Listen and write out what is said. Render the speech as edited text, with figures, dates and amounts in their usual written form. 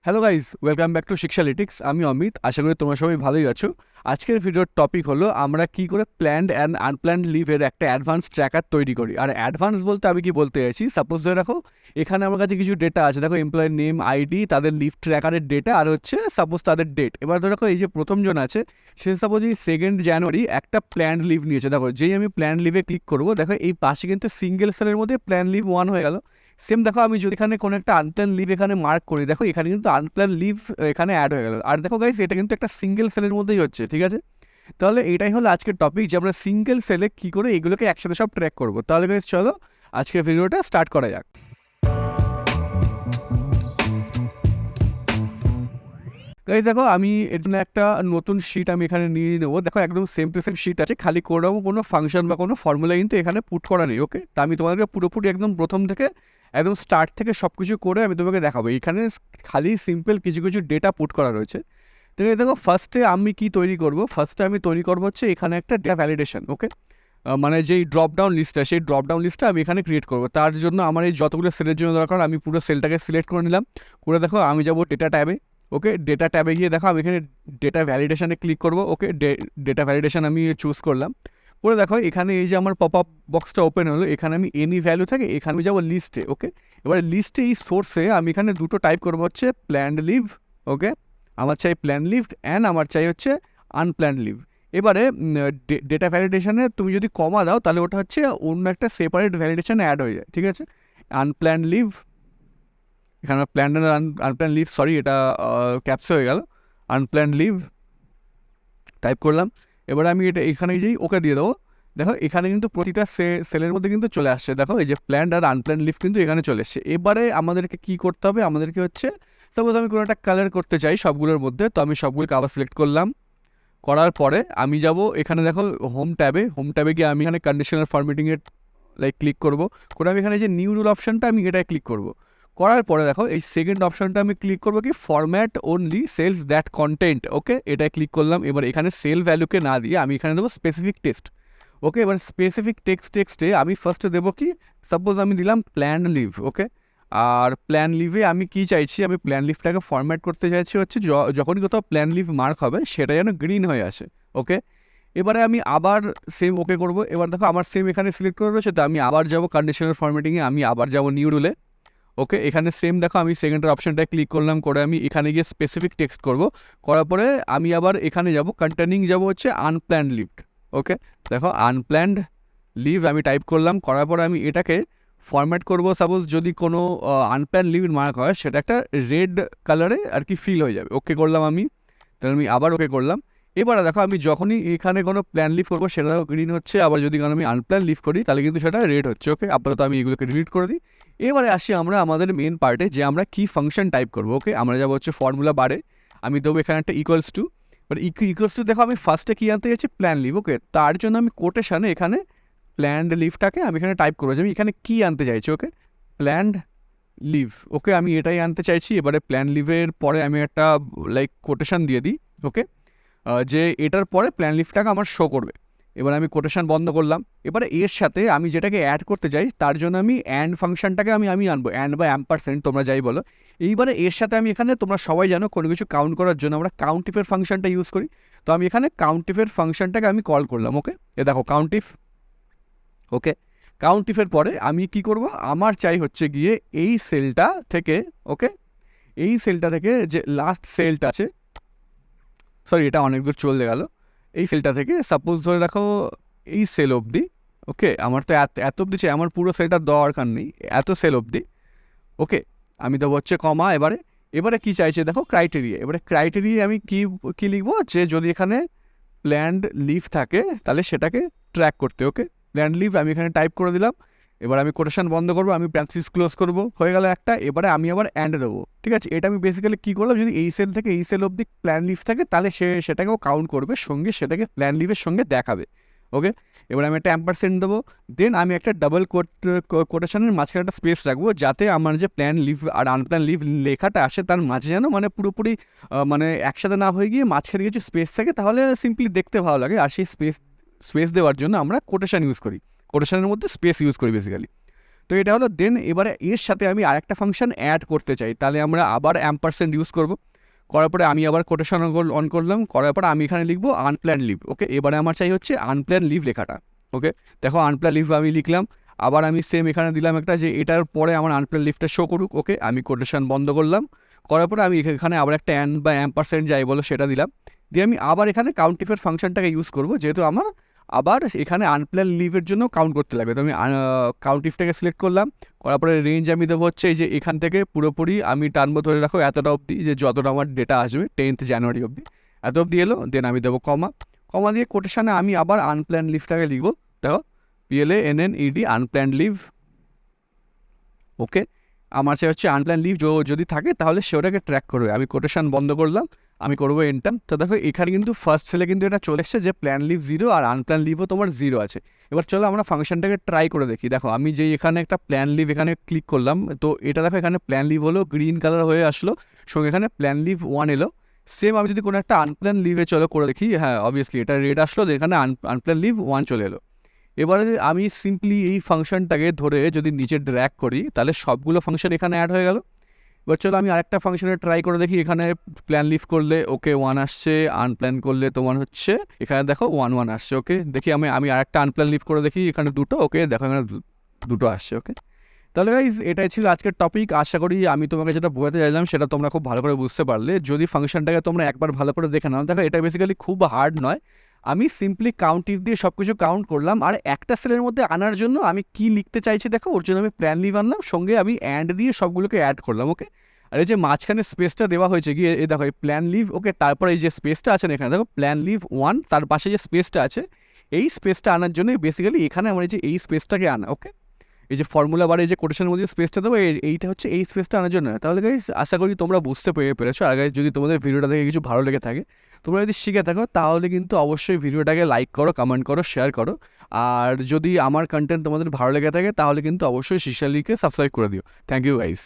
Hello guys, welcome back to Shikshalytics. আমি অমিত, আশা করি তোমরা সবাই ভালোই আছো। আজকের ভিডিওর টপিক হলো আমরা কি করে প্ল্যান্ড অ্যান্ড আনপ্ল্যান্ড লিভের একটা অ্যাডভান্স ট্র্যাকার তৈরি করি। আর অ্যাডভান্স বলতে আমি কি বলতে চাইছি, সাপোজ ধরে রাখো এখানে আমার কাছে কিছু ডেটা আছে, দেখো এমপ্লয়ের নেম, আইডি, তাদের লিভ ট্র্যাকারের ডেটা, আর হচ্ছে সাপোজ তাদের ডেট। এবার ধরে রাখো এই যে প্রথমজন আছে সে সাপোজ এই 2 জানুয়ারি একটা প্ল্যান্ড লিভ নিয়েছে। দেখো যেই আমি প্ল্যান্ড লিভে ক্লিক করবো, দেখো এই পাশে কিন্তু সিঙ্গেল সেলের মধ্যে প্ল্যান লিভ 1 হয়ে গেল। সেম দেখো আমি যদি এখানে কোনো একটা আনপ্ল্যান লিভ এখানে মার্ক করি, দেখো এখানে কিন্তু আনপ্ল্যান লিভ এখানে অ্যাড হয়ে গেল। আর দেখো গাইস, এটা কিন্তু একটা সিঙ্গেল সেলের মধ্যেই হচ্ছে, ঠিক আছে? তাহলে এটাই হলো আজকের টপিক, যে আমরা সিঙ্গেল সেলে কী করে এগুলোকে একসাথে সব ট্র্যাক করবো। তাহলে গাইস চলো আজকের ভিডিওটা স্টার্ট করা যাক। গাইস দেখো, আমি এর জন্য একটা নতুন শিট আমি এখানে নিয়ে নেবো। দেখো একদম সেম টু সেম শিট আছে, খালি কোনো ফাংশন বা কোনো ফর্মুলা কিন্তু এখানে পুট করা নেই। ওকে, তা আমি তোমাদেরকে পুরোপুরি একদম প্রথম থেকে একদম স্টার্ট থেকে সব কিছু করে আমি তোমাকে দেখাবো। এখানে খালি সিম্পল কিছু কিছু ডেটা পুট করা রয়েছে। তো দেখো ফার্স্টে আমি কি তৈরি করব, ফার্স্টে আমি তৈরি করবো হচ্ছে এখানে একটা ডেটা ভ্যালিডেশন। ওকে, মানে যেই ড্রপডাউন লিস্টটা, সেই ড্রপডাউন লিস্টটা আমি এখানে ক্রিয়েট করবো। তার জন্য আমার এই যতগুলো সেলের জন্য দরকার আমি পুরো সেলটাকে সিলেক্ট করে নিলাম। করে দেখো আমি যাবো ডেটা ট্যাবে। ওকে, ডেটা ট্যাবে গিয়ে দেখো আমি এখানে ডেটা ভ্যালিডেশনে ক্লিক করবো। ওকে, ডেটা ভ্যালিডেশন আমি চুজ করলাম। করে দেখো এখানে এই যে আমার পপ আপ বক্সটা ওপেন হলো, এখানে আমি এনি ভ্যালু থাকে, এখানে আমি যাবো লিস্টে। ওকে, এবার লিস্টে এই সোর্সে আমি এখানে দুটো টাইপ করবো, হচ্ছে প্ল্যান্ড লিভ। ওকে, আমার চাই প্ল্যান লিভ অ্যান্ড আমার চাই হচ্ছে আনপ্ল্যান্ড লিভ। এবারে ডেটা ভ্যালিডেশনে তুমি যদি কমা দাও তাহলে ওটা হচ্ছে অন্য একটা সেপারেট ভ্যালিডেশনে অ্যাড হয়ে যায়, ঠিক আছে? আনপ্ল্যান্ড লিভ, এখানে প্ল্যান্ড আনপ্ল্যান্ড লিভ, সরি এটা ক্যাপসে হয়ে গেল। আনপ্ল্যান্ড লিভ টাইপ করলাম। এবারে আমি এটা এখানে যেই ওকে দিয়ে দেবো। দেখো এখানে কিন্তু প্রতিটা সেলের মধ্যে কিন্তু চলে আসছে। দেখো এই যে প্ল্যান্ড আর আনপ্ল্যান্ড লিভ কিন্তু এখানে চলে এসছে। এবারে আমাদেরকে কি করতে হবে, আমাদেরকে হচ্ছে সাপোজ আমি কোনো একটা কালার করতে চাই সবগুলোর মধ্যে, তো আমি সবগুলোকে আবার সিলেক্ট করলাম। করার পরে আমি যাব এখানে, দেখো হোম ট্যাবে গিয়ে আমি এখানে কন্ডিশনাল ফরম্যাটিংয়ে ক্লিক করবো। করে আমি এখানে যে নিউ রুল অপশানটা আমি এটাই ক্লিক করব। করার পরে দেখো এই সেকেন্ড অপশানটা আমি ক্লিক করবো কি, format only cells that content. Okay, এটাই ক্লিক করলাম। এবার এখানে সেল ভ্যালুকে না দিয়ে আমি এখানে দেবো স্পেসিফিক টেক্সট। ওকে, এবার স্পেসিফিক টেক্সটে আমি ফার্স্টে দেবো কি, সাপোজ আমি দিলাম প্ল্যান লিভ। ওকে, আর প্ল্যান লিভে আমি কি চাইছি, আমি প্ল্যান লিভটাকে ফরম্যাট করতে চাইছি হচ্ছে যখনই কোথাও প্ল্যান লিভ মার্ক হবে সেটা যেন গ্রিন হয়ে আসে। ওকে, এবারে আমি আবার সেম ওকে করব। এবার দেখো আমার সেম এখানে সিলেক্ট করে রয়েছে, তো আমি আবার যাব কন্ডিশনাল ফরম্যাটিংয়ে, আমি আবার যাব নিউ রুলে। ওকে, এখানে সেম দেখো আমি সেকেন্ডের অপশানটায় ক্লিক করলাম, করে আমি এখানে গিয়ে স্পেসিফিক টেক্সট করব। করার পরে আমি আবার এখানে যাব কন্টেনিং, যাব হচ্ছে আনপ্ল্যান্ড লিভ। ওকে, দেখো আনপ্ল্যান্ড লিভ আমি টাইপ করলাম। করার পরে আমি এটাকে ফরম্যাট করব, সাপোজ যদি কোনো আনপ্ল্যান্ড লিভ মার্ক হয় সেটা একটা রেড কালারে আর কি ফিল হয়ে যাবে। ওকে করলাম আমি, তাহলে আমি আবার ওকে করলাম। এবারে দেখো আমি যখনই এখানে কোনো প্ল্যান লিভ করবো সেটা গ্রিন হচ্ছে, আবার যদি কোনো আমি আনপ্ল্যান লিভ করি তাহলে কিন্তু সেটা রেড হচ্ছে। ওকে, আপাতত আমি এগুলোকে ডিলিট করে দিই। এবারে আসি আমরা আমাদের মেন পার্টে, যে আমরা কি ফাংশন টাইপ করবো। ওকে, আমরা যাবো হচ্ছে ফর্মুলা বারে, আমি দেবো এখানে একটা equals to. But equals to দেখো আমি ফার্স্টে কী আনতে যাচ্ছি, প্ল্যান লিভ। ওকে, তার জন্য আমি কোটেশানে এখানে প্ল্যান্ড লিভটাকে আমি এখানে টাইপ করবো, যে আমি এখানে কী আনতে চাইছি। ওকে, প্ল্যান্ড লিভ। ওকে, আমি এটাই আনতে চাইছি। এবারে প্ল্যান লিভের পরে আমি একটা কোটেশান দিয়ে দিই। ওকে, যে এটার পরে প্ল্যান লিভটাকে আমার শো করবে। এবার আমি কোটেশান বন্ধ করলাম। এবারে এর সাথে আমি যেটাকে অ্যাড করতে চাই তার জন্য আমি অ্যান্ড ফাংশনটাকে আমি আনবো, অ্যান্ড বা অ্যাম্পারসেন্ট তোমরা যাই বলো। এইবারে এর সাথে আমি এখানে, তোমরা সবাই জানো কোনো কিছু কাউন্ট করার জন্য আমরা কাউন্ট ইফের ফাংশনটা ইউজ করি, তো আমি এখানে কাউন্ট ইফের ফাংশনটাকে আমি কল করলাম। ওকে, এ দেখো কাউন্ট ইফ। ওকে, কাউন্ট ইফের পরে আমি কি করব, আমার চাই হচ্ছে গিয়ে এই সেলটা থেকে। ওকে, এই সেলটা থেকে যে লাস্ট সেলটা আছে, সরি এটা অনেক দূর চলে গেল, এই সেলটা থেকে সাপোজ ধরে রাখো এই সেল অবধি। ওকে, আমার তো এত অবধি চাই, আমার পুরো সেলটার দরকার নেই, এত সেল অবধি। ওকে, আমি দেবো হচ্ছে কমা। এবারে এবারে কী চাইছে দেখো, ক্রাইটেরিয়া। এবারে ক্রাইটেরিয়া আমি কি লিখবো, যে যদি এখানে প্ল্যান্ড লিভ থাকে তাহলে সেটাকে ট্র্যাক করতে। ওকে, প্ল্যান্ড লিভ আমি এখানে টাইপ করে দিলাম। এবার আমি কোটেশন বন্ধ করবো, আমি প্যারেনথেসিস ক্লোজ করবো, হয়ে গেল একটা। এবারে আমি আবার অ্যান্ড দেবো, ঠিক আছে? এটা আমি বেসিক্যালি কী করলাম, যদি এই সেল থেকে এই সেল অবধি প্ল্যান লিভ থাকে তাহলে সেটাকেও কাউন্ট করবে, সঙ্গে সেটাকে প্ল্যান লিভের সঙ্গে দেখাবে। ওকে, এবার আমি একটা অ্যাম্পারসেন্ট দেবো, দেন আমি একটা ডাবল কোটেশনের মাঝখানে একটা স্পেস রাখবো, যাতে আমার যে প্ল্যান লিভ আর আনপ্ল্যান লিভ লেখাটা আসে তার মাঝে যেন মানে পুরোপুরি মানে একসাথে না হয়ে গিয়ে মাঝখানে কিছু স্পেস থাকে, তাহলে সিম্পলি দেখতে ভালো লাগে। আর সেই স্পেস দেওয়ার জন্য আমরা কোটেশন ইউজ করি, কোটেশনের মধ্যে স্পেস ইউজ করি বেসিক্যালি। তো এটা হলো। দেন এবারে এর সাথে আমি আরেকটা ফাংশন অ্যাড করতে চাই, তাহলে আমরা আবার অ্যাম্পারসেন্ট ইউজ করব। করার পরে আমি আবার কোটেশন অন করলাম, করার পরে আমি এখানে লিখবো আনপ্ল্যান লিভ। ওকে, এবারে আমার চাই হচ্ছে আনপ্ল্যান লিভ লেখাটা। ওকে, দেখো আনপ্ল্যান লিভ আমি লিখলাম। আবার আমি সেম এখানে দিলাম একটা যে এটার পরে আমার আনপ্ল্যান লিভটা শো করুক। ওকে, আমি কোটেশন বন্ধ করলাম, করার পরে আমি এখানে আবার একটা অ্যান্ড বা অ্যাম্পারসেন্ট যাই বলো সেটা দিলাম। দিয়ে আমি আবার এখানে কাউন্টিফের ফাংশনটাকে ইউজ করবো, যেহেতু আমার আবার এখানে আনপ্ল্যান লিভের জন্য কাউন্ট করতে লাগবে। তো আমি কাউন্টিফটাকে সিলেক্ট করলাম, করার পরে রেঞ্জ আমি দেবো হচ্ছে এই যে এখান থেকে পুরোপুরি আমি টানবো, ধরে রাখো এতটা অবধি, যে যতটা আমার ডেটা আসবে 10th জানুয়ারি অবধি, এত অবধি এলো। দেন আমি দেবো কমা, কমা দিয়ে কোটেশনে আমি আবার আনপ্ল্যান লিভটাকে লিখবো। দেখো PLANNED আনপ্ল্যান লিভ। ওকে, আমার সে হচ্ছে আনপ্ল্যান লিভ যদি থাকে তাহলে সে ওটাকে ট্র্যাক করবে। আমি কোটেশন বন্ধ করলাম, আমি করবো এন্টার। তো দেখো এখানে কিন্তু ফার্স্ট সেলে কিন্তু এটা চলে এসছে যে প্ল্যান লিভ 0 আর আনপ্ল্যান লিভও তোমার 0 আছে। এবার চলো আমরা ফাংশনটাকে ট্রাই করে দেখি। দেখো আমি যেই এখানে একটা প্ল্যান লিভ এখানে ক্লিক করলাম, তো এটা দেখো এখানে প্ল্যান লিভ হলো, গ্রিন কালার হয়ে আসলো, সঙ্গে এখানে প্ল্যান লিভ 1 এলো। সেম আমি যদি কোনো একটা আনপ্ল্যান লিভে চলো করে দেখি, হ্যাঁ অবভিয়াসলি এটা রেড আসলো, এখানে আনপ্ল্যান লিভ 1 চলে এলো। এবারে আমি সিম্পলি এই ফাংশনটাকে ধরে যদি নিচে ড্র্যাগ করি তাহলে সবগুলো ফাংশন এখানে অ্যাড হয়ে গেল। এবার চলো আমি আরেকটা ফাংশনে ট্রাই করে দেখি। এখানে প্ল্যান লিভ করলে ওকে 1 আসছে, আনপ্ল্যান করলে তোমার হচ্ছে এখানে দেখো 1 আসছে। ওকে, দেখি আমি আরেকটা আনপ্ল্যান লিভ করে দেখি, এখানে 2, ওকে দেখো এখানে 2 আসছে। ওকে, তাহলে গাইজ এটাই ছিল আজকের টপিক। আশা করি আমি তোমাকে যেটা বোঝাতে চাইলাম সেটা তোমরা খুব ভালো করে বুঝতে পারলে। যদি ফাংশনটাকে তোমরা একবার ভালো করে দেখে নাও, দেখো এটা বেসিক্যালি খুব হার্ড নয়। আমি সিম্পলি কাউন্টিভ দিয়ে সব কিছু কাউন্ট করলাম, আর একটা সেলের মধ্যে আনার জন্য আমি কি লিখতে চাইছি দেখো, ওর জন্য আমি প্ল্যান লিভ আনলাম, সঙ্গে আমি অ্যান্ড দিয়ে সবগুলোকে অ্যাড করলাম। ওকে, আর এই যে মাঝখানে স্পেসটা দেওয়া হয়েছে গিয়ে এই দেখো এই প্ল্যান লিভ। ওকে, তারপরে এই যে স্পেসটা আছে না এখানে দেখো প্ল্যান লিভ 1, তার পাশে যে স্পেসটা আছে, এই স্পেসটা আনার জন্য বেসিক্যালি এখানে আমার এই যে এই স্পেসটাকে আনা। ওকে, এই যে ফর্মুলা বারে যে কোটেশনের মধ্যে স্পেসটা দেবো, এইটা হচ্ছে এই স্পেসটা আনার জন্য। তাহলে গাইজ আশা করি তোমরা বুঝতে পেরেছো। আর গাইজ যদি তোমাদের ভিডিওটা দেখে কিছু ভালো লেগে থাকে, তোমরা যদি শিখে থাকো, তাহলে কিন্তু অবশ্যই ভিডিওটাকে লাইক করো, কমেন্ট করো, শেয়ার করো। আর যদি আমার কন্টেন্ট তোমাদের ভালো লেগে থাকে তাহলে কিন্তু অবশ্যই শিশালিকে সাবস্ক্রাইব করে দিও। Thank you guys.